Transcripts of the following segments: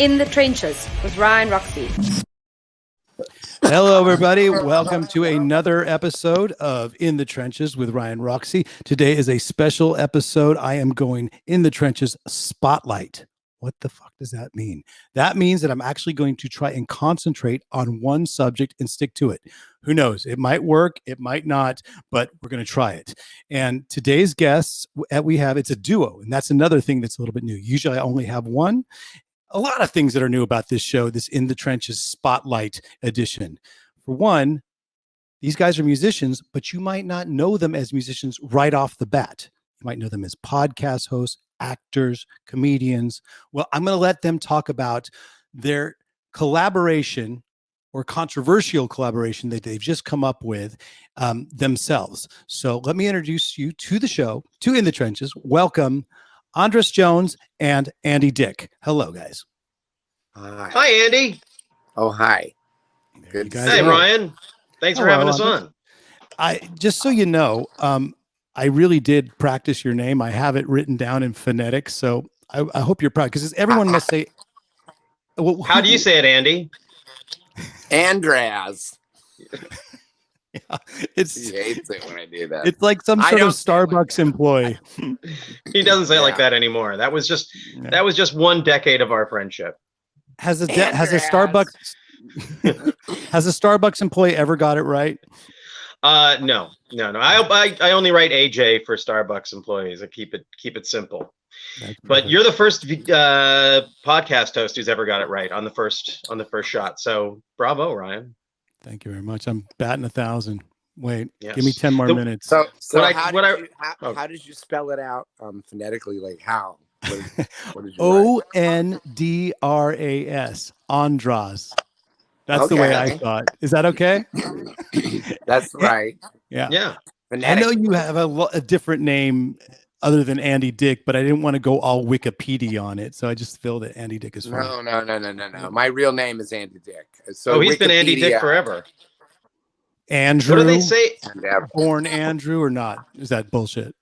In the Trenches with Ryan Roxie. Hello, everybody. Welcome to another episode of In the Trenches with Ryan Roxie. Today is a special episode. I am going in the trenches spotlight. What the fuck does that mean? That means that I'm actually going to try and concentrate on one subject and stick to it. Who knows? It might work, it might not, but we're going to try it. And today's guests we have, it's a duo, and that's another thing that's a little bit new. Usually I only have one. A lot of things that are new about this show, this In the Trenches Spotlight edition. For one, these guys are musicians, but you might not know them as musicians right off the bat. You might know them as podcast hosts, actors, comedians. Well, I'm going to let them talk about their collaboration or controversial collaboration that they've just come up with themselves. So let me introduce you to the show, to In the Trenches. Welcome, Andras Jones and Andy Dick. Hello, guys. Hi, Andy. Oh, hi. Good. Hey, Ryan. Thanks for having us on. Just so you know, I really did practice your name. I have it written down in phonetics, so I hope you're proud, because everyone must say. Well, how do you say it, Andy? Andras. Yeah, He hates it when I do that. It's like some sort of Starbucks employee. He doesn't say it like that anymore. That was just 1 decade of our friendship. Has a Starbucks employee ever got it right? No. I only write AJ for Starbucks employees. I keep it simple. But you're the first podcast host who's ever got it right on the first shot. So bravo, Ryan. Thank you very much. I'm batting 1,000. Wait, yes. Give me 10 more minutes. So how did you spell it out phonetically? Like how? What did you Ondras. Andras. That's the way I thought. Is that okay? That's right. Yeah. I know you have a different name other than Andy Dick, but I didn't want to go all Wikipedia on it, so I just filled it. Andy Dick is fine. No. My real name is Andy Dick. So he's been Andy Dick forever. Andrew. What do they say? Born Andrew or not? Is that bullshit?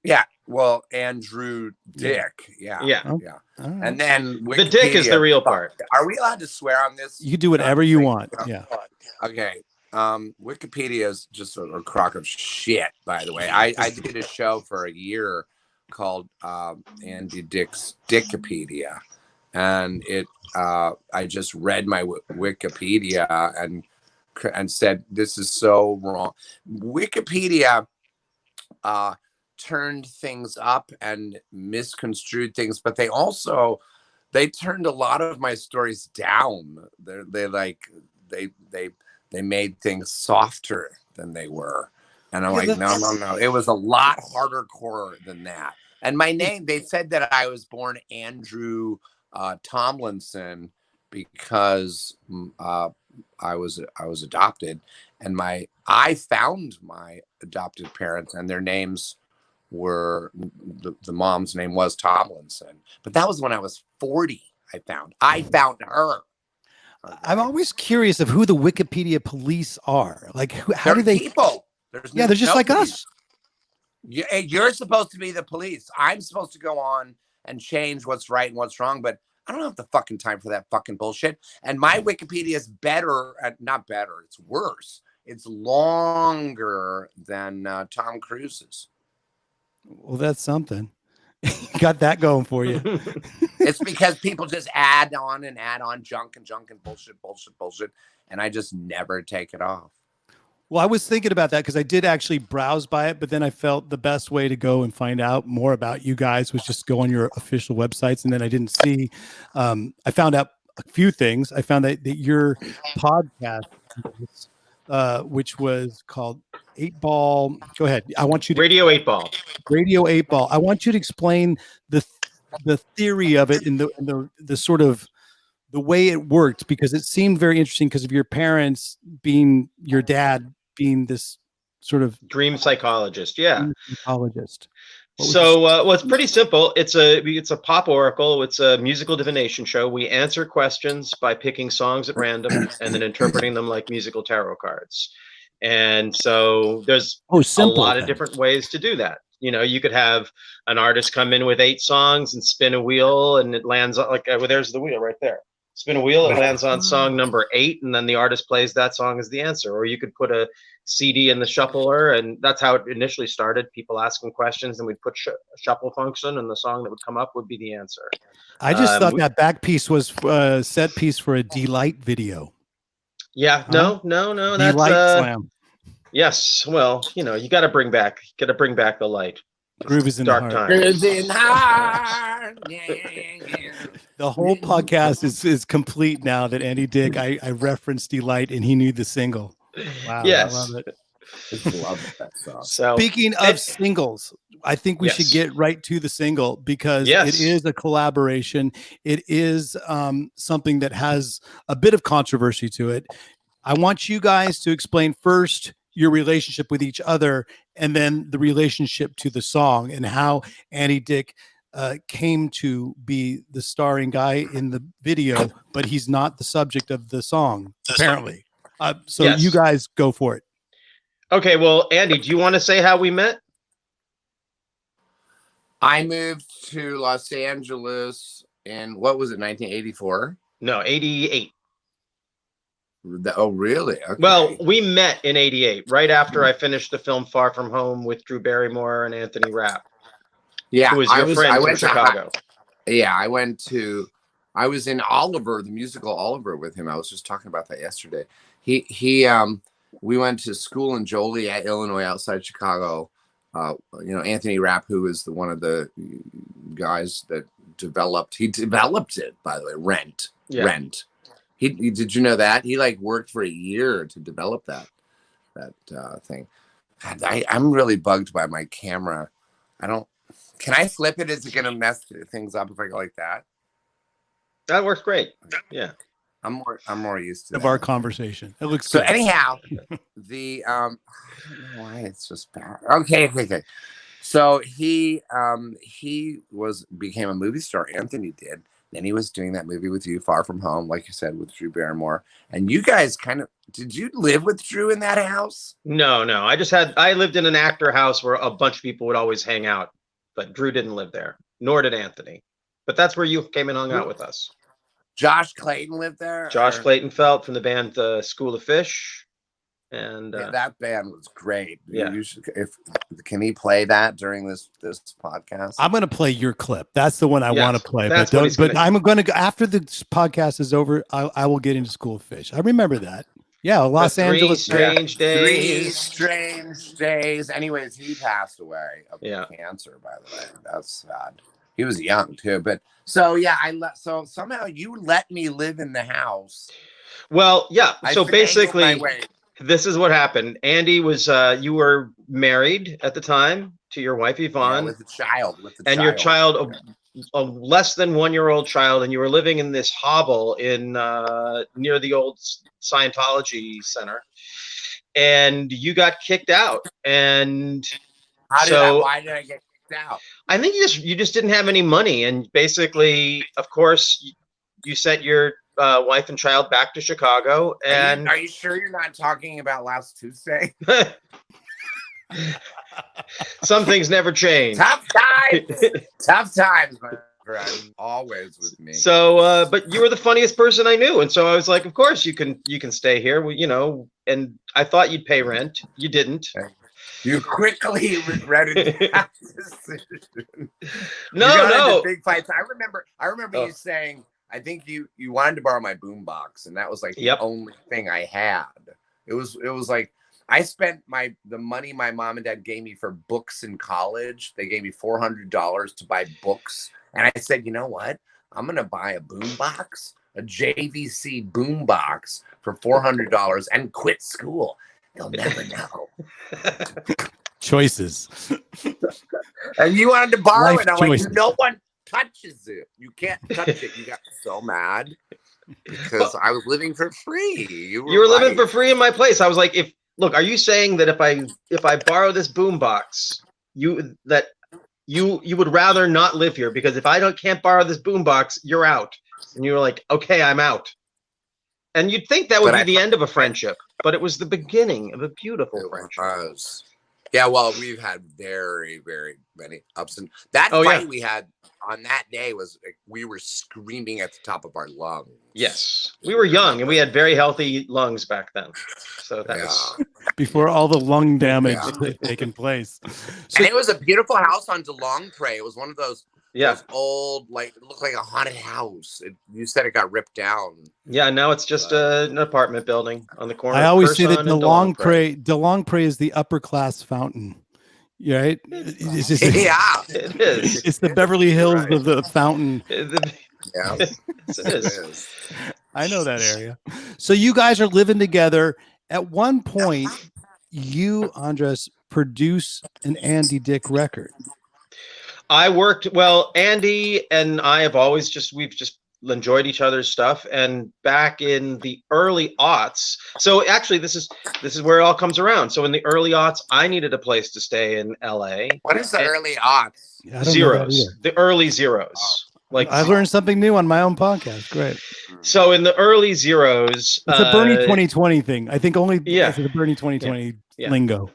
Yeah. Well, Andrew Dick. Yeah. Right. And then the Dick is the real part. Are we allowed to swear on this? You do whatever you want. Yeah. Okay. Wikipedia is just a crock of shit, by the way. I did a show for a year called Andy Dick's Dickopedia, and I just read my Wikipedia and said, this is so wrong. Wikipedia turned things up and misconstrued things, but they turned a lot of my stories down. They made things softer than they were. And I'm like, no. It was a lot harder core than that. And my name, they said that I was born Andrew Tomlinson because I was adopted. And I found my adopted parents, and their names were, the mom's name was Tomlinson. But that was when I was 40, I found her. Okay. I'm always curious of who the Wikipedia police are. Like, how do they? People. They're just like us. You're supposed to be the police. I'm supposed to go on and change what's right and what's wrong, but I don't have the fucking time for that fucking bullshit. And my Wikipedia is not better. It's worse. It's longer than Tom Cruise's. Well, that's something. Got that going for you. It's because people just add on junk and bullshit, and I just never take it off. Well, I was thinking about that because I did actually browse by it, but then I felt the best way to go and find out more about you guys was just go on your official websites, and then I didn't see. I found out a few things. I found that your podcast, which was called 8 Ball. Go ahead. I want you to Radio 8 Ball. Radio 8 Ball. I want you to explain the theory of it and the sort of the way it worked, because it seemed very interesting because of your parents being, your dad being this sort of dream psychologist. Yeah. Psychologist. So it's pretty simple. It's a pop oracle. It's a musical divination show. We answer questions by picking songs at random and then interpreting them like musical tarot cards. And so there's a lot of different ways to do that. You know, you could have an artist come in with 8 songs and spin a wheel, and it lands on like, well, there's the wheel right there. Spin a wheel, it lands on song number 8, and then the artist plays that song as the answer. Or you could put a CD in the shuffler, and that's how it initially started. People asking questions, and we'd put a shuffle function, and the song that would come up would be the answer. I just thought that back piece was set piece for a Delight video. Yeah, Huh? no, Delight that's Slam. yes. Well, you know, you got to bring back the light. Groove is in Dark the heart. time. Groove's in the heart. Yeah. The whole podcast is complete now that Andy Dick, I referenced Delight and he knew the single. Wow. Yes. I love it. I love that song. So Speaking of singles, I think we should get right to the single because it is a collaboration. It is something that has a bit of controversy to it. I want you guys to explain first your relationship with each other and then the relationship to the song and how Andy Dick came to be the starring guy in the video, but he's not the subject of the song, apparently. So you guys go for it. Okay, well, Andy, do you want to say how we met? I moved to Los Angeles in, what was it, 1984? No, 88. Oh, really? Okay. Well, we met in 88, right after I finished the film Far From Home with Drew Barrymore and Anthony Rapp. Yeah, who was your friend from Chicago. I was in Oliver, the musical Oliver with him. I was just talking about that yesterday. We went to school in Joliet, Illinois, outside Chicago. Anthony Rapp, who was one of the guys that developed it, by the way, Rent. Did you know that? He worked for a year to develop that thing. I'm really bugged by my camera. Can I flip it? Is it going to mess things up if I go like that? That works great. Yeah. I'm more used to our conversation. It looks so good. anyhow, I don't know why it's just bad. Okay. So he became a movie star. Anthony did. Then he was doing that movie with you, Far From Home, like you said, with Drew Barrymore. And you guys did you live with Drew in that house? No. I lived in an actor house where a bunch of people would always hang out, but Drew didn't live there, nor did Anthony. But that's where you came and hung out with us. Josh Clayton lived there? Josh Clayton Felt from the band School of Fish. And that band was great. Yeah. Can he play that during this podcast? I'm going to play your clip. That's the one I want to play. But I'm going to go after the podcast is over. I will get into School of Fish. I remember that. Yeah, Los Angeles. Three strange days. Anyways, he passed away of cancer. By the way, that's sad. He was young too, but so somehow you let me live in the house. Well, yeah. So basically, this is what happened. Andy was you were married at the time to your wife Yvonne, with a child, your child, a less than 1-year-old child, and you were living in this hovel in near the old Scientology center, and you got kicked out. And why did I get kicked out? I think you just didn't have any money, and basically, of course, you sent your wife and child back to Chicago. And are you sure you're not talking about last Tuesday? Some things never change. Tough times, my friend. Always with me. So, but you were the funniest person I knew, and so I was like, of course you can stay here. And I thought you'd pay rent. You didn't. You quickly regretted that decision. No. Big fights. I remember you saying, I think you wanted to borrow my boombox, and that was the only thing I had. It was like I spent the money my mom and dad gave me for books in college. They gave me $400 to buy books, and I said, you know what? I'm gonna buy a boombox, a JVC boombox for $400, and quit school. They'll never know. Choices. And you wanted to borrow Life it. I'm choices. like, no one touches it. You can't touch it. You got so mad because I was living for free. You were living for free in my place. I was like, are you saying that if I borrow this boombox, you would rather not live here, because if I can't borrow this boombox, you're out? And you were like, okay, I'm out. And you'd think that would be the end of a friendship, but it was the beginning of a beautiful friendship. Yeah, well, we've had very, very many ups and that Oh, fight yeah. we had on that day was we were screaming at the top of our lungs. Yes, we were young and we had very healthy lungs back then. So that was before all the lung damage Yeah. had taken place. So And it was a beautiful house on Lonpre. It was one of those yeah. those old, like it looked like a haunted house. You said it got ripped down. Yeah, now it's just an apartment building on the corner I of always say that Person and DeLongpre. DeLongpre is the upper class fountain. Right? It's just, Yeah, It is. it's the Beverly Hills right. of the fountain. Yeah, Yes, it is. I know that area. So you guys are living together. At one point, you, Andras, produce an Andy Dick record. Andy and I have always we've just enjoyed each other's stuff. And back in the early aughts, so actually this is where it all comes around. So in the early aughts, I needed a place to stay in LA. What is the early aughts? Yeah, I don't know that Zeros, either. the early zeros. Like I've learned something new on my own podcast. Great. So in the early zeros, It's a Bernie 2020 thing. I think only Yeah. the Bernie 2020 Yeah. lingo.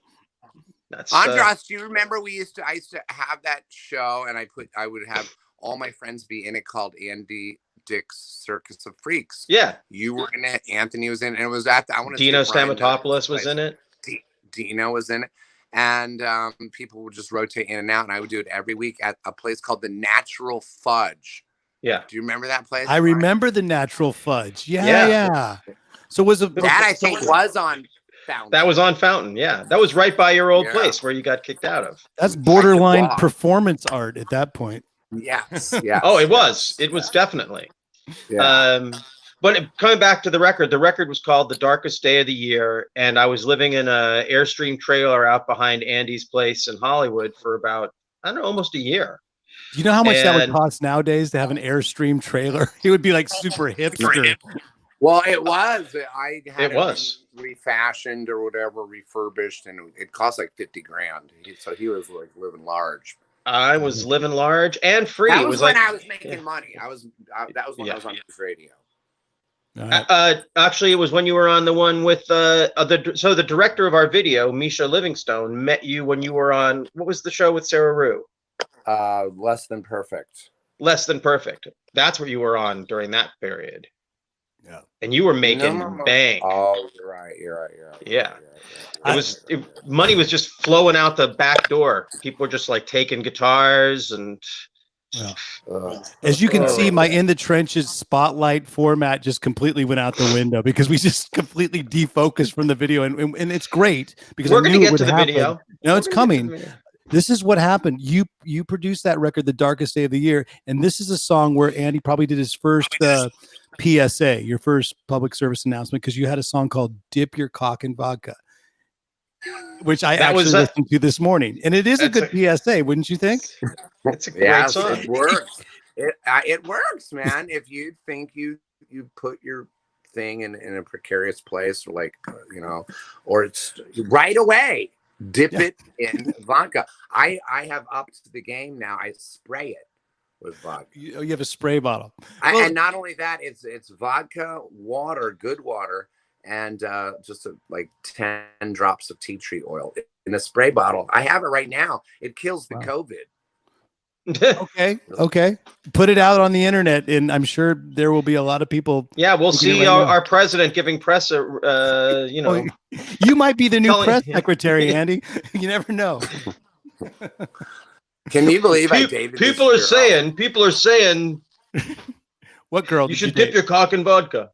That's Andras, do you remember I used to have that show, and I would have all my friends be in it, called Andy Dick's Circus of Freaks. yeah. You were in it. Anthony was in it. And it was at the, I want to Dino say Brian Stamatopoulos was in it. Dino was in it. And people would just rotate in and out. And I would do it every week at a place called the Natural Fudge. Yeah. Do you remember that place? I remember the Natural Fudge. Yeah, Yeah. yeah. So was it That I think was on Fountain. That was on Fountain. Yeah. That was right by your old Yeah. place where you got kicked out of. that's borderline walk. performance art at that point. Yes. Yeah. Oh, it was. It was definitely. Yeah. But coming back to the record was called The Darkest Day of the Year. And I was living in a Airstream trailer out behind Andy's place in Hollywood for about, I don't know, almost a year. Do you know how much that would And- cost nowadays to have an Airstream trailer? It would be like super hipster. Well, it was. I had It was. refashioned or whatever, refurbished, and it cost like $50,000. So he was like living large. I was living large and free. That It was was when like I was making money. That was when I was on news radio. All right. actually, it was when you were on the one with the director of our video, Misha Livingstone, met you when you were on, what was the show with Sarah Rue? Less Than Perfect. Less Than Perfect. That's what you were on during that period. Yeah. And you were making bank. Oh, you're right. Yeah. Money was just flowing out the back door. People were just like taking guitars and As you can see, my In the Trenches spotlight format just completely went out the window because we just completely defocused from the video. And it's great because we're I going knew to it get would to the happen. video. No, it's coming. This is what happened. You produced that record, The Darkest Day of the Year. And this is a song where Andy probably did his first PSA, your first public service announcement, because you had a song called Dip Your Cock in Vodka, which I actually listened to this morning. And it is a good PSA, wouldn't you think? It's a great song. It works. It works, man. If you think you put your thing in a precarious place, or like, or it's right away, dip it in vodka. I have upped the game now. I spray it with vodka. You have a spray bottle. And not only that, it's vodka, water, good water, and just like 10 drops of tea tree oil in a spray bottle. I have it right now. It kills the COVID. Okay. Put it out on the internet, and I'm sure there will be a lot of people. Yeah, we'll see our president giving press you might be the new press secretary, Andy. You never know. Can you believe I dated people are saying what girl? You should dip your cock in vodka.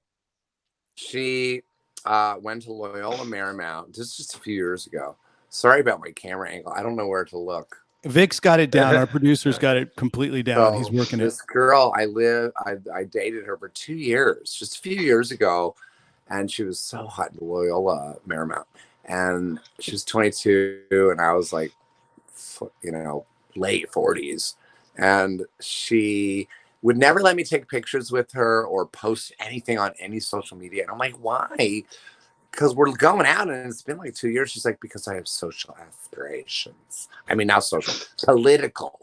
She went to Loyola Marymount just a few years ago. Sorry about my camera angle. I don't know where to look. Vic's got it down. Our producer's got it completely down. He's working this girl, I dated her for 2 years, just a few years ago, and she was so hot in Loyola Marymount. And she was 22, and I was like, late 40s. And she would never let me take pictures with her or post anything on any social media. And I'm like, why? Because we're going out and it's been like 2 years. She's like, because I have social aspirations. I mean, not social, political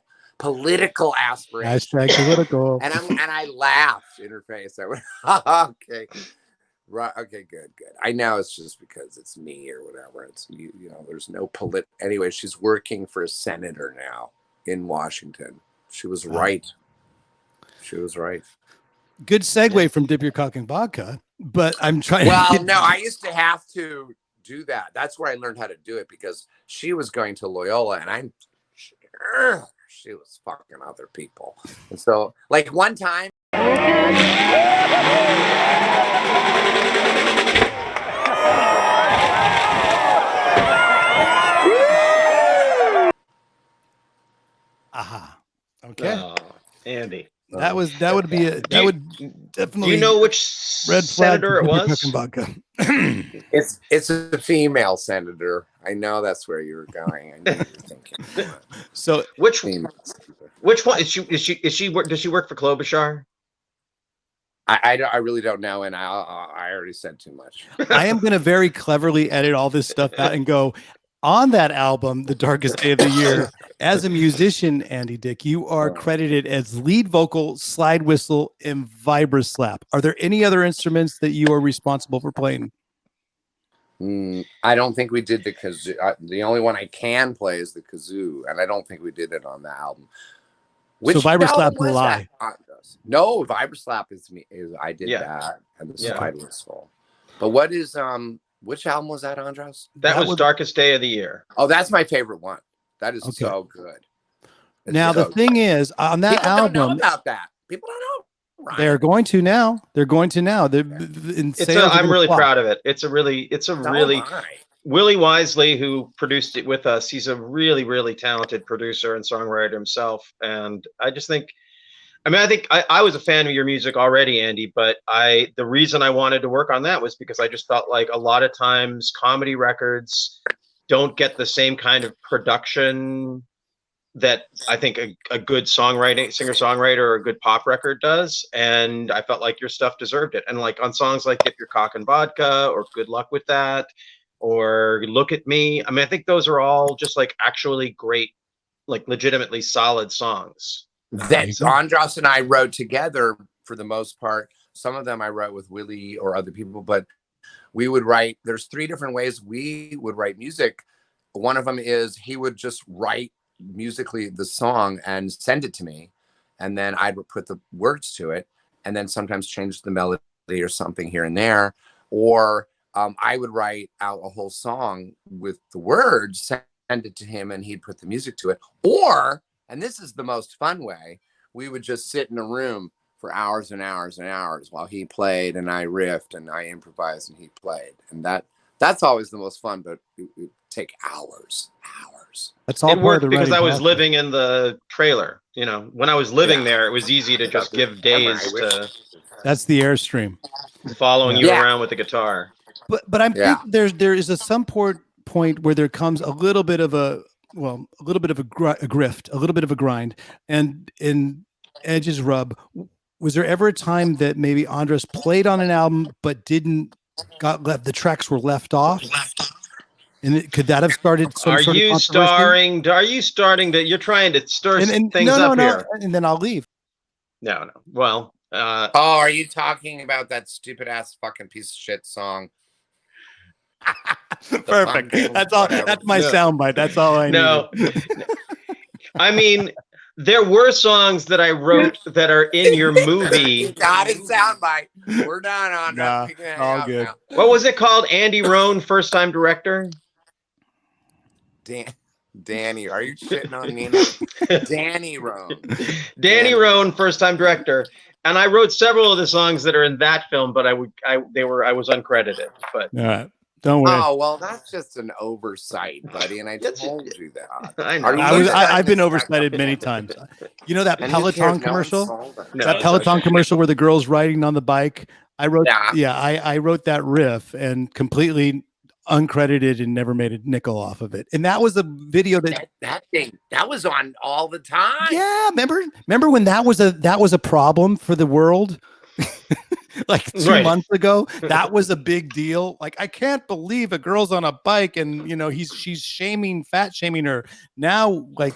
aspirations. # political. And I laughed in her face. I went, okay. Right. Okay. Good. Good. I know it's just because it's me or whatever. It's you. You know, there's no Anyway, she's working for a senator now in Washington. She was right. She was right. Good segue from Dip Your Cock in Vodka, but I'm trying. Well, no, I used to have to do that. That's where I learned how to do it because she was going to Loyola, and I'm sure she was fucking other people. And so, like one time. Aha. Okay. Andy. That would definitely. Do you know which red flag senator it was? Vodka. It's a female senator. I know that's where you were going. I knew you were thinking. So which one is she? Does she work for Klobuchar? I really don't know, and I already said too much. I am going to very cleverly edit all this stuff out and go on that album, The Darkest Day of the Year. As a musician, Andy Dick, you are credited as lead vocal, slide whistle, and vibra-slap. Are there any other instruments that you are responsible for playing? I don't think we did the kazoo. The only one I can play is the kazoo, and I don't think we did it on the album. So vibra-slap is a lie. No, vibra-slap is me. I did that, and the slide whistle. But what is which album was that, Andras? That was Darkest Day of the Year. Oh, that's my favorite one. That is so good. Now the thing is, on that album, don't know about that. People don't know. Ryan. They're going to now. They're going to now. I'm really proud of it. It's a really Willie Wisely, who produced it with us. He's a really, really talented producer and songwriter himself. And I just think, I was a fan of your music already, Andy, but the reason I wanted to work on that was because I just felt like a lot of times comedy records don't get the same kind of production that I think a good singer-songwriter or a good pop record does. And I felt like your stuff deserved it. And like on songs like Dip Your Cock in Vodka or Good Luck with That or Look at Me. I think those are all just like actually great, like legitimately solid songs. That Andras and I wrote together for the most part. Some of them I wrote with Willie or other people, but we would write. There's 3 different ways we would write music. One of them is he would just write musically the song and send it to me, and then I'd put the words to it, and then sometimes change the melody or something here and there. Or I would write out a whole song with the words, send it to him, and he'd put the music to it. Or, and this is the most fun way, we would just sit in a room for hours and hours and hours while he played and I riffed and I improvised and he played. And that's always the most fun, but it would take hours. That's all. It worked because I was living in the trailer. You know, when I was living there, it was easy to just give days to. That's the Airstream. Following you around with the guitar. But I'm thinking there is some point where there comes a little bit of a grift, a little bit of a grind, and in edges rub. Was there ever a time that maybe Andras played on an album but the tracks were left off? And could that have started some sort of controversy? Are you starting to? You're trying to stir things up here, and then I'll leave. No. Well, are you talking about that stupid ass fucking piece of shit song? Perfect. That's all. That's my soundbite. That's all I need. There were songs that I wrote that are in your movie. Got it, soundbite. We're done on that. All good. Now. What was it called? Andy Rohn, first time director. Danny, are you shitting on me? Danny Rohn. Danny Rohn, first time director. And I wrote several of the songs that are in that film, but I was uncredited. But all right. Don't worry. Oh, well, that's just an oversight, buddy. And I told you that. I know. I've been oversighted many times. You know that Peloton commercial? That Peloton commercial where the girl's riding on the bike? I wrote that riff and completely uncredited and never made a nickel off of it. And that was a video that was on all the time. Yeah, remember when that was a problem for the world? Like 2 months ago, that was a big deal. Like, I can't believe a girl's on a bike and she's fat shaming her. Now, like,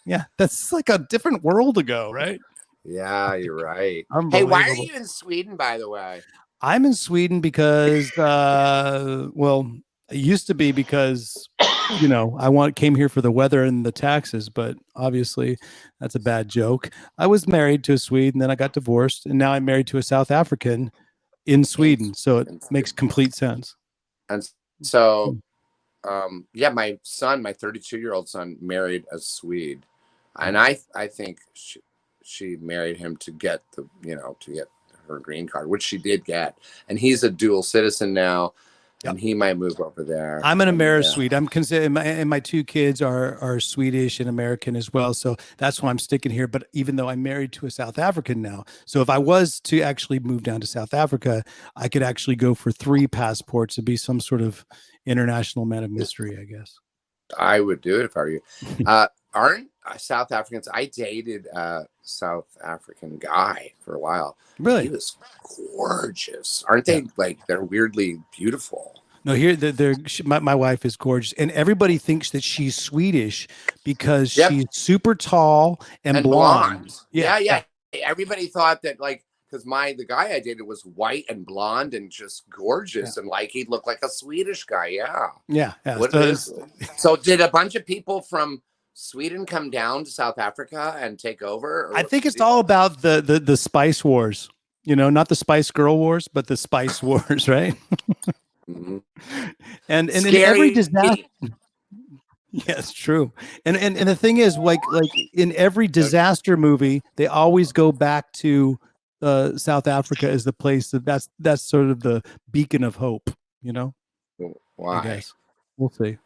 yeah, that's like a different world ago, right? Yeah, you're right. Hey, why are you in Sweden, by the way? I'm in Sweden because, well, it used to be because, you know, came here for the weather and the taxes, but obviously that's a bad joke. I was married to a Swede and then I got divorced, and now I'm married to a South African in Sweden. So it makes complete sense. And so, yeah, my 32-year-old son married a Swede, and I think she married him to get to get her green card, which she did get, and he's a dual citizen now. And he might move over there. I'm an Ameri-Swede. I'm considered, and my two kids are Swedish and American as well. So that's why I'm sticking here. But even though I'm married to a South African now, so if I was to actually move down to South Africa, I could actually go for 3 passports and be some sort of international man of mystery, I guess. I would do it if I were you. Aren't South Africans? I dated a South African guy for a while. Really? He was gorgeous. Aren't they like they're weirdly beautiful? No, here my wife is gorgeous, and everybody thinks that she's Swedish because she's super tall and blonde. Yeah. Everybody thought that because the guy I dated was white and blonde and just gorgeous, and he looked like a Swedish guy. Yeah. So did a bunch of people from Sweden come down to South Africa and take over? I think it's all about the Spice Wars. You know, not the Spice Girl Wars, but the Spice Wars, right? Mm-hmm. And in every disaster, it's true. And the thing is, like in every disaster movie, they always go back to South Africa as the place that's sort of the beacon of hope. You know, why? I guess we'll see.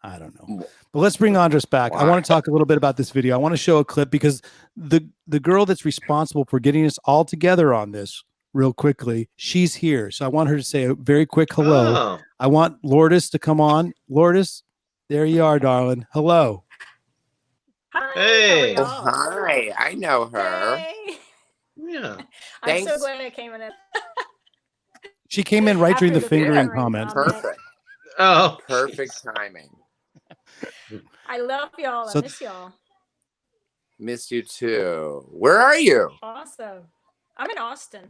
I don't know. But let's bring Andras back. I want to talk a little bit about this video. I want to show a clip because the girl that's responsible for getting us all together on this real quickly, she's here. So I want her to say a very quick hello. Oh. I want Lourdes to come on. Lourdes, there you are, darling. Hello. Hi. Hey. Hi. I know her. Hey. Yeah. I'm so glad I came in. She came in right during the fingering comment. Perfect. Oh, perfect timing. I love y'all. I miss y'all. Miss you too. Where are you? Awesome. I'm in Austin.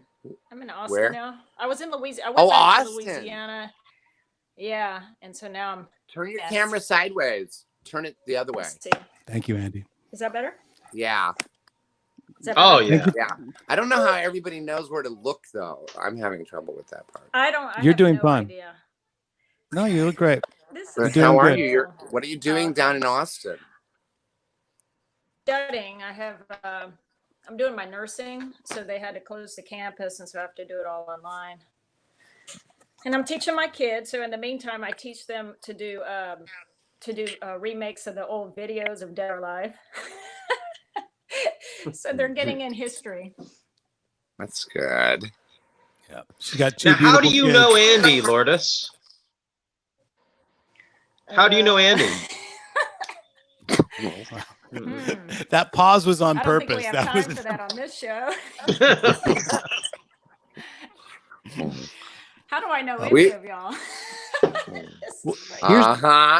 Where? Now. I was in Louisiana. I went back to Louisiana. Yeah, and so now I'm. Turn your camera sideways. Turn it the other way. Thank you, Andy. Is that better? Yeah. Is that better? Oh yeah. Yeah. I don't know how everybody knows where to look though. I'm having trouble with that part. You're doing fine. Idea. No, you look great. How are you? What are you doing down in Austin? Studying. I'm doing my nursing, so they had to close the campus, and so I have to do it all online. And I'm teaching my kids. So in the meantime, I teach them to do remakes of the old videos of Dead or Alive. So they're getting in history. That's good. Yeah. She got 2 Now, how do beautiful you kids. know Andy, Lourdes? How do you know Andy? That pause was on I don't purpose. think we have time for that on this show. How do I know any of y'all?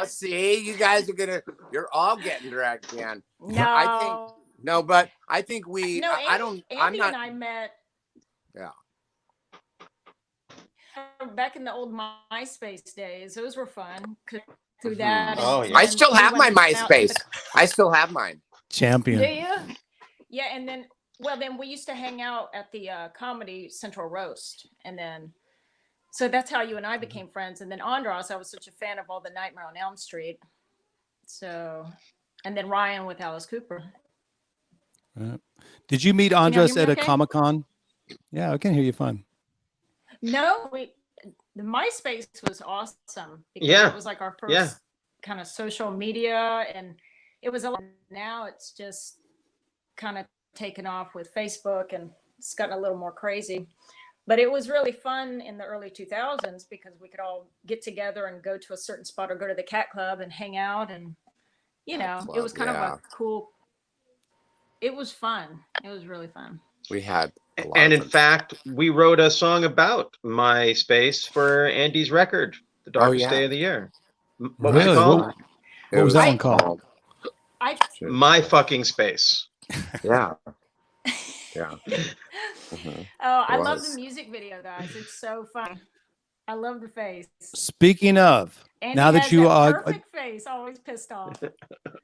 See, you guys are you're all getting dragged in. No. But I think we. No, Andy and I met. Yeah. Back in the old MySpace days, those were fun. Through that. Oh, yeah. I still have my MySpace. I still have mine. Champion. Do you? Yeah, and then we used to hang out at the Comedy Central Roast, and then so that's how you and I became friends. And then Andras, I was such a fan of all the Nightmare on Elm Street. So, and then Ryan with Alice Cooper. Did you meet Andras at a Comic-Con? Yeah, I can hear you fine. No, the MySpace was awesome because it was like our first kind of social media, and it was a lot. Now it's just kind of taken off with Facebook, and it's gotten a little more crazy. But it was really fun in the early 2000s because we could all get together and go to a certain spot or go to the Cat Club and hang out, and it was kind of a cool. It was fun. It was really fun. We had. And in fact, we wrote a song about MySpace for Andy's record, The Darkest Day of the Year. What was it called? What was that one called? My Fucking Space. Yeah. Yeah. Oh, I love the music video, guys. It's so fun. I love the face. Speaking of, And now he that has you that are perfect face, always pissed off.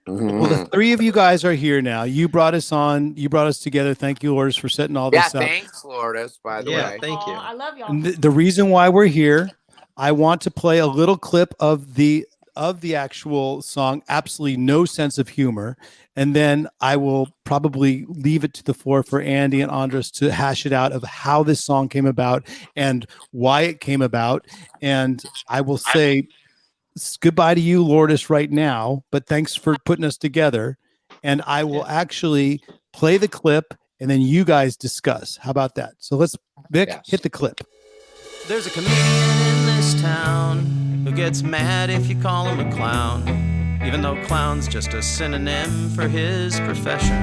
well, the three of you guys are here now. You brought us on. You brought us together. Thank you, Lourdes, for setting all Yeah, this up. thanks, Lourdes, by the way. Thank you. I love y'all. And the reason why we're here, I want to play a little clip of the actual song, Absolutely No Sense of Humor. And then I will probably leave it to the floor for Andy and Andras to hash it out of how this song came about and why it came about. And I will say goodbye to you, Lourdes, right now, but thanks for putting us together. And I will actually play the clip and then you guys discuss. How about that? So let's, Vic, hit the clip. There's a comedian in this town who gets mad if you call him a clown, even though clown's just a synonym for his profession.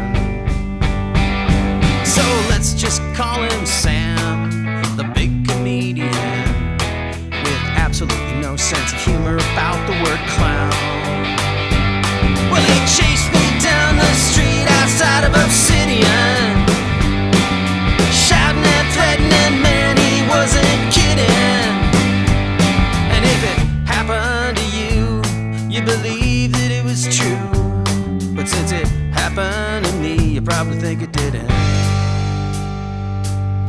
So let's just call him Sam, the big comedian, with absolutely no sense of humor about the word clown. Well, he chased me down the street outside of Obsidian, shouting and threatening, man, he wasn't kidding. And if it happened to you, you believe that it was true. But since it happened to me, you probably think it didn't.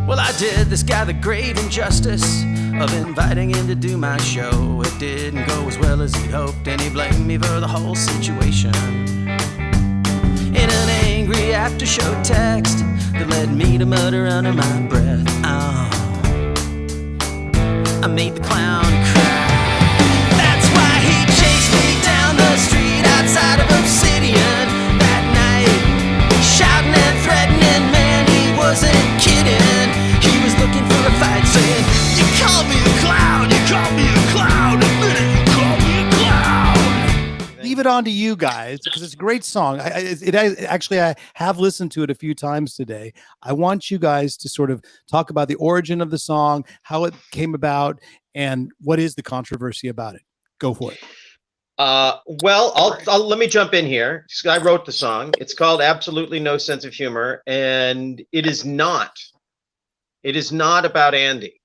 Well, I did this guy the great injustice of inviting him to do my show. It didn't go as well as he'd hoped, and he blamed me for the whole situation. In an angry after-show text that led me to mutter under my breath, oh, I made the clown cry. That's why he chased me down the street outside of Obsidian that night, shouting and threatening, man, he wasn't kidding. He was looking for a fight, saying, you called me a clown, you called me a clown, admit it, you called me a clown. Leave it on to you guys because it's a great song. I have listened to it a few times today. I want you guys to sort of talk about the origin of the song, how it came about, and what is the controversy about it. Go for it. Well, I'll let me jump in here. I wrote the song. It's called Absolutely No Sense of Humor, and it is not about Andy.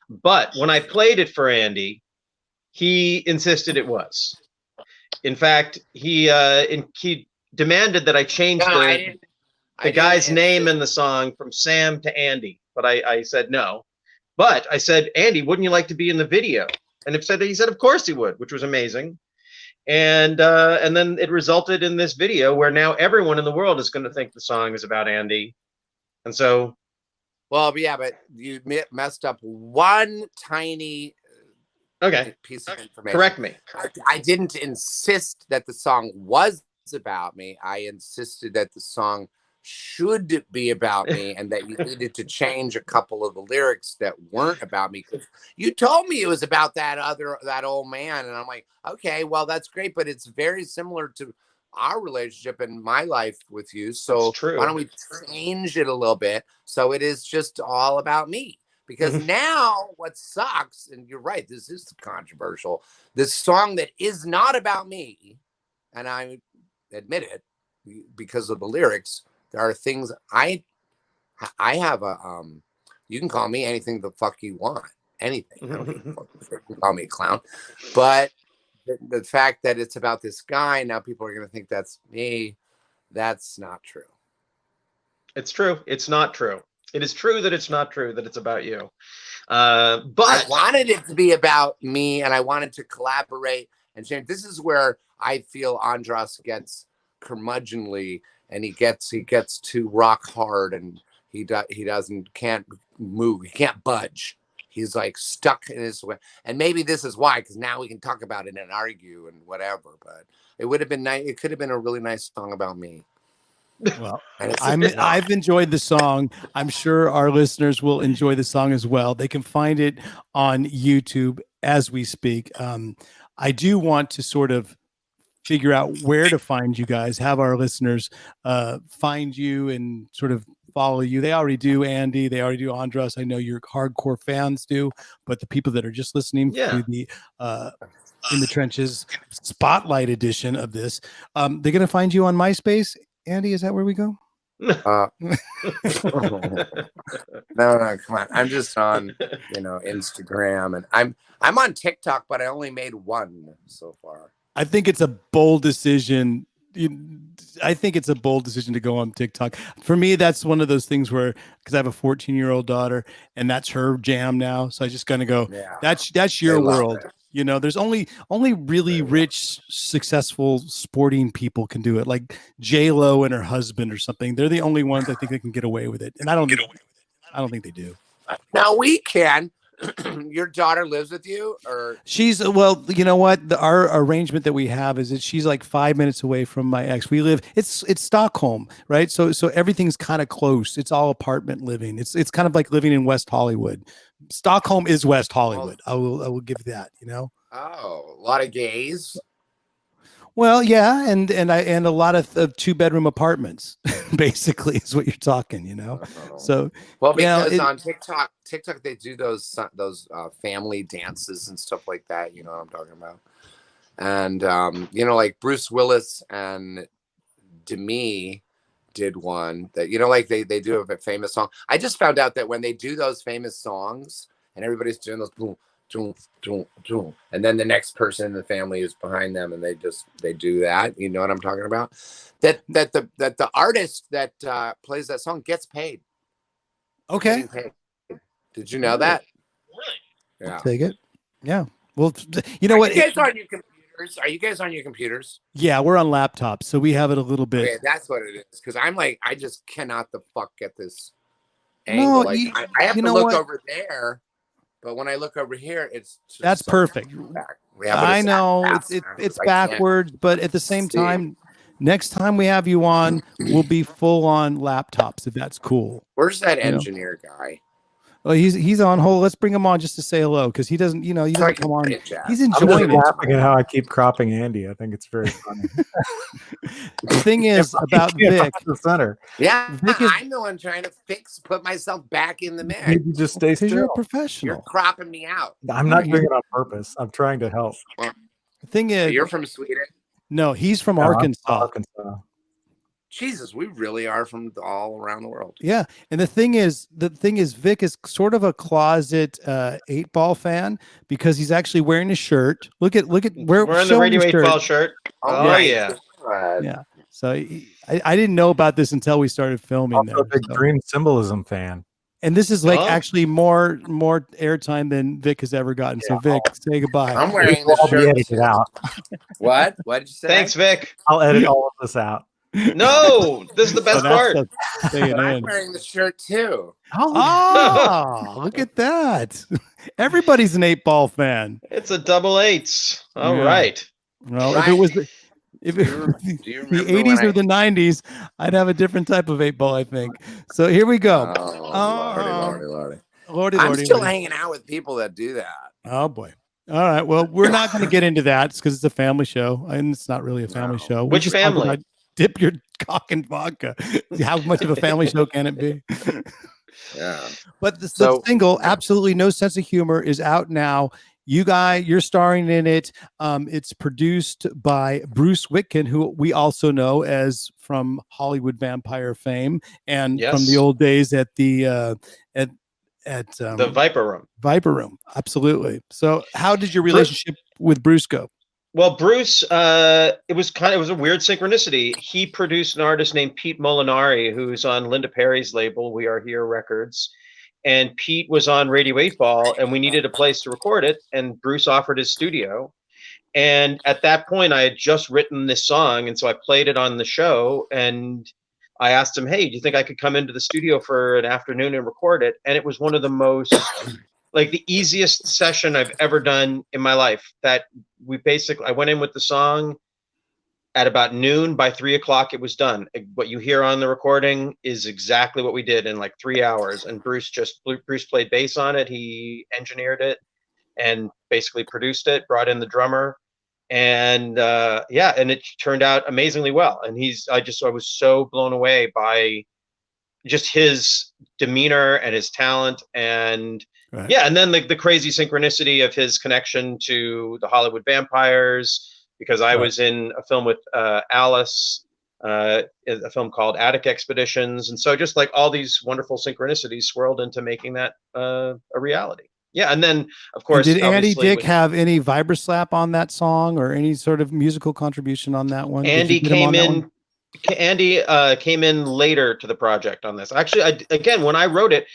But when I played it for Andy, he insisted it was. In fact, he demanded that I change the guy's name in the song from Sam to Andy, but I said no. But I said, Andy, wouldn't you like to be in the video? And he said, of course he would, which was amazing. And then it resulted in this video where now everyone in the world is going to think the song is about Andy. And so, well, yeah, but you messed up one tiny piece of information. Correct me. I didn't insist that the song was about me. I insisted that the song should be about me and that you needed to change a couple of the lyrics that weren't about me. You told me it was about that old man, and I'm like, okay, well, that's great, but it's very similar to our relationship and my life with you. So why don't we change it a little bit so it is just all about me? Because now what sucks, and you're right, this is controversial, this song that is not about me, and I admit it because of the lyrics, there are things I have you can call me anything the fuck you want, anything. I don't give a fuck if you can call me a clown, but the fact that it's about this guy, now people are going to think that's me. That's not true. It's true. It's not true. It is true that it's not true that it's about you. But I wanted it to be about me, and I wanted to collaborate and change. This is where I feel Andras gets curmudgeonly, and he gets too rock hard, and he can't move, he can't budge. He's like stuck in his way, and maybe this is why, because now we can talk about it and argue and whatever. But it would have been nice. It could have been a really nice song about me. Well, I've enjoyed the song. I'm sure our listeners will enjoy the song as well. They can find it on YouTube as we speak. I do want to sort of figure out where to find you guys, have our listeners find you and sort of follow you. They already do, Andy. They already do, Andras. I know your hardcore fans do, but the people that are just listening to the In the Trenches Spotlight edition of this, they're going to find you on MySpace. Andy, is that where we go? No, come on. I'm just on, Instagram, and I'm on TikTok, but I only made one so far. I think it's a bold decision. I think it's a bold decision to go on TikTok. For me, that's one of those things where, because I have a 14-year-old daughter, and that's her jam now. So I just gonna go. Yeah, that's your world. It. There's only really rich, successful sporting people can do it, like J-Lo and her husband or something. They're the only ones I think that can get away with it, and I don't think they do. Now we can. Your daughter lives with you, or she's well, you know what? Our arrangement that we have is that she's like 5 minutes away from my ex. We live, it's Stockholm, right? So everything's kind of close. It's all apartment living. It's kind of like living in West Hollywood. Stockholm is West Hollywood. I will give that, Oh, a lot of gays. Well, yeah, and a lot of 2-bedroom apartments, basically, is what you're talking, So because on TikTok they do those family dances and stuff like that. You know what I'm talking about? And like Bruce Willis and Demi did one that like they do a famous song. I just found out that when they do those famous songs and everybody's doing those boom, and then the next person in the family is behind them, and they do that. You know what I'm talking about? That the artist that plays that song gets paid. Okay. Did you know that? Really? Yeah. I'll take it. Yeah. Well, you know what? You guys on your computers? Are you guys on your computers? Yeah, we're on laptops, so we have it a little bit. Okay, that's what it is. Because I'm like, I just cannot the fuck get this angle. No, I have to look over there. But when I look over here, it's just that's perfect. I know it's backwards, but at the same time, next time we have you on, we'll be full on laptops if that's cool. Where's that engineer guy? Well, he's on hold. Let's bring him on just to say hello, because he doesn't come on. He's enjoying it. Laughing at how I keep cropping Andy. I think it's very funny. The thing is about Vic, the center. Yeah, I'm the one trying to put myself back in the mix. You just stay still. You're a professional. You're cropping me out. I'm not doing it on purpose. I'm trying to help. The thing is, you're from Sweden. No, he's from Arkansas. Jesus, we really are from all around the world. Yeah, and the thing is, Vic is sort of a closet 8-Ball fan, because he's actually wearing a shirt. Look at we're wearing the Radio 8-Ball shirt. Oh yeah. Yeah. So I didn't know about this until we started filming. I'm a big green symbolism fan. And this is like actually more airtime than Vic has ever gotten. So Vic, say goodbye. I'm wearing the shirt. Edited out. What did you say? Thanks, Vic. I'll edit all of this out. No, this is the best part. I'm wearing the shirt too. Oh, look at that. Everybody's an 8-Ball fan. It's a double 8s. All right. Well, if it was the 80s or the 90s, I'd have a different type of 8-Ball, I think. So here we go. Lordy. I'm still hanging out with people that do that. Oh boy. All right. Well, we're not going to get into that because it's a family show, and it's not really a family show. Which family? Dip your cock in vodka. How much of a family show can it be? Yeah. But the single, Absolutely No Sense of Humor, is out now. You're starring in it. It's produced by Bruce Witkin, who we also know as from Hollywood Vampire fame and from the old days at the the Viper Room. Absolutely. So how did your relationship with Bruce go? Well, Bruce, it was a weird synchronicity. He produced an artist named Pete Molinari, who's on Linda Perry's label, We Are Here Records. And Pete was on Radio 8-Ball, and we needed a place to record it. And Bruce offered his studio. And at that point, I had just written this song. And so I played it on the show. And I asked him, hey, do you think I could come into the studio for an afternoon and record it? And it was one of the most... like the easiest session I've ever done in my life. That I went in with the song at about noon. By 3 o'clock, it was done. What you hear on the recording is exactly what we did in like 3 hours. And Bruce played bass on it. He engineered it and basically produced it, brought in the drummer, and and it turned out amazingly well. And I was so blown away by just his demeanor and his talent, and right. And then the crazy synchronicity of his connection to the Hollywood Vampires, because I was in a film with Alice a film called Attic Expeditions. And so just like all these wonderful synchronicities swirled into making that a reality. Yeah. And then, of course, did Andy Dick have any vibroslap on that song or any sort of musical contribution on that one? Andy came in. Andy came in later to the project on this. Actually, again, when I wrote it,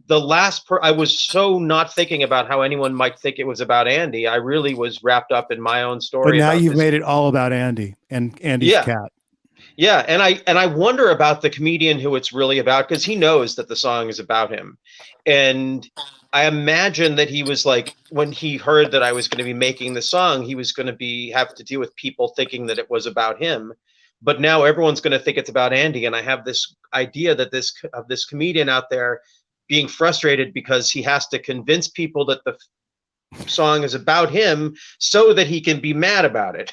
I was so not thinking about how anyone might think it was about Andy. I really was wrapped up in my own story. But now you've made it all about Andy and Andy's cat. Yeah, and I wonder about the comedian who it's really about, because he knows that the song is about him. And I imagine that he was like, when he heard that I was going to be making the song, he was going to have to deal with people thinking that it was about him. But now everyone's going to think it's about Andy. And I have this idea that this comedian out there being frustrated because he has to convince people that the song is about him so that he can be mad about it.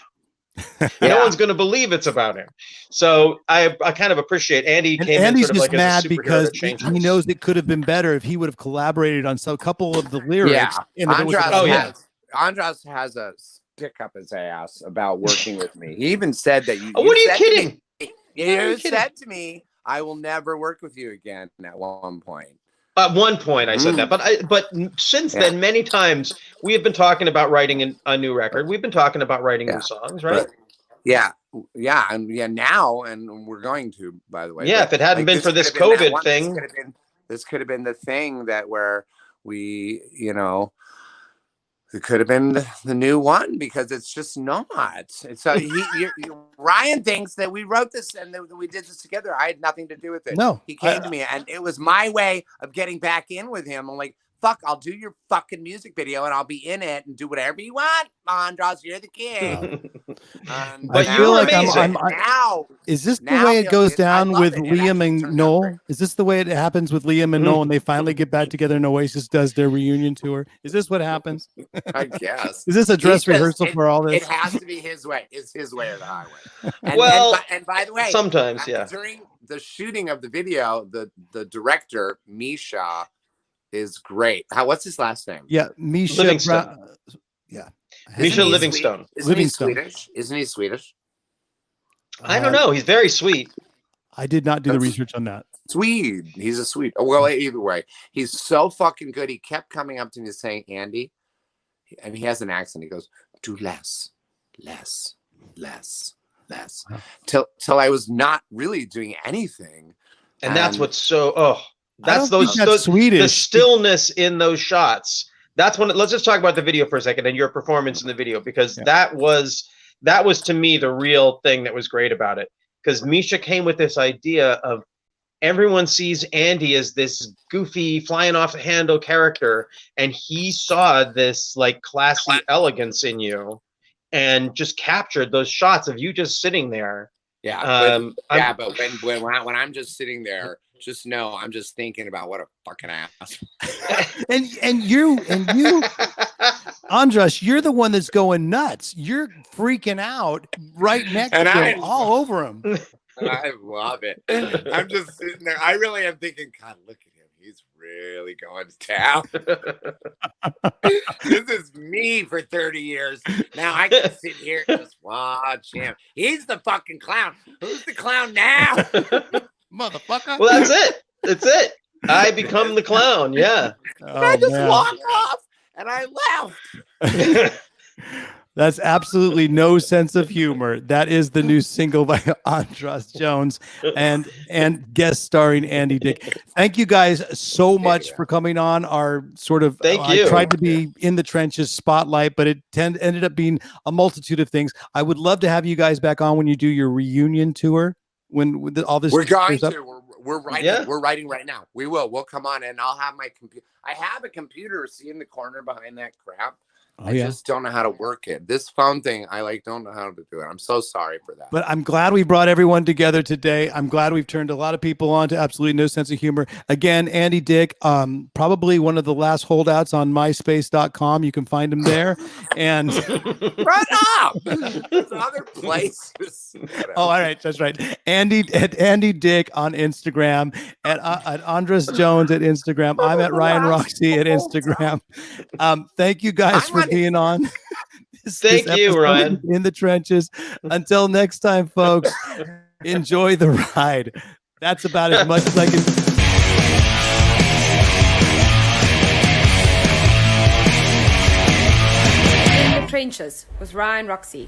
No one's going to believe it's about him. So I kind of appreciate Andy came Andy's in sort of just like mad as a superhero because to change he this. knows it could have been better if he would have collaborated on a couple of the lyrics. Yeah. Andras has a stick up his ass about working with me. He even said that you. Oh, what are you kidding? You said to me, "I will never work with you again." At one point. At one point, I said that, but since then, many times we have been talking about writing a new record. We've been talking about writing new songs, right? Now, and we're going to, by the way. Yeah, if it hadn't been for this COVID thing, this could have been the thing where we, it could have been the new one, because it's just not. So Ryan thinks that we wrote this and that we did this together. I had nothing to do with it. No, he came to me, and it was my way of getting back in with him. I'm like, fuck, I'll do your fucking music video and I'll be in it and do whatever you want, Andras. You're the king. But you feel like now. Is this the way it goes down with Liam and Noel? Is this the way it happens with Liam and Noel, and they finally get back together and Oasis does their reunion tour? Is this what happens? I guess. Is this a dress rehearsal for all this? It has to be his way. It's his way or the highway. And by the way, sometimes, during the shooting of the video, the director, Misha, is great. What's his last name? Yeah, Misha. Misha Livingstone. Isn't he Swedish? Isn't he Swedish? I don't know. He's very sweet. I did not do the research on that. Swede. He's a Swede. Well, either way, he's so fucking good. He kept coming up to me saying, Andy, and he has an accent. He goes, do less. Till I was not really doing anything. And that's what's so, that's Swedish. The stillness in those shots. That's when. Let's just talk about the video for a second and your performance in the video, because that was to me the real thing that was great about it. Because Misha came with this idea of everyone sees Andy as this goofy, flying off the handle character, and he saw this like classy elegance in you, and just captured those shots of you just sitting there. Yeah, but when I'm just sitting there. Just know I'm just thinking about what a fucking ass. and you, Andras, you're the one that's going nuts. You're freaking out right next to him, all over him. I love it. I'm just sitting there. I really am thinking, God, look at him. He's really going to town. This is me for 30 years. Now I can sit here and just watch him. He's the fucking clown. Who's the clown now? Motherfucker. Well, that's it. I become the clown. Yeah. I just walked off and I left. That's absolutely no sense of humor. That is the new single by Andras Jones and guest starring Andy Dick. Thank you guys so much for coming on our sort of, I tried to be in the trenches spotlight, but it ended up being a multitude of things. I would love to have you guys back on when you do your reunion tour. When all this, we're going to. We're writing. Yeah. We're writing right now. We will. We'll come on, and I'll have my computer. I have a computer. See in the corner behind that crap. I just don't know how to work it. This phone thing, I don't know how to do it. I'm so sorry for that. But I'm glad we brought everyone together today. I'm glad we've turned a lot of people on to absolutely no sense of humor. Again, Andy Dick, probably one of the last holdouts on myspace.com. You can find him there. And run up. There's other places. Oh, all right. That's right. Andy Dick on Instagram, at Andras Jones at Instagram. I'm at Ryan Roxie at Instagram. Thank you guys for being on. Thank you, Ryan. In the trenches. Until next time, folks. Enjoy the ride. That's about as much as I can. In the Trenches with Ryan Roxie.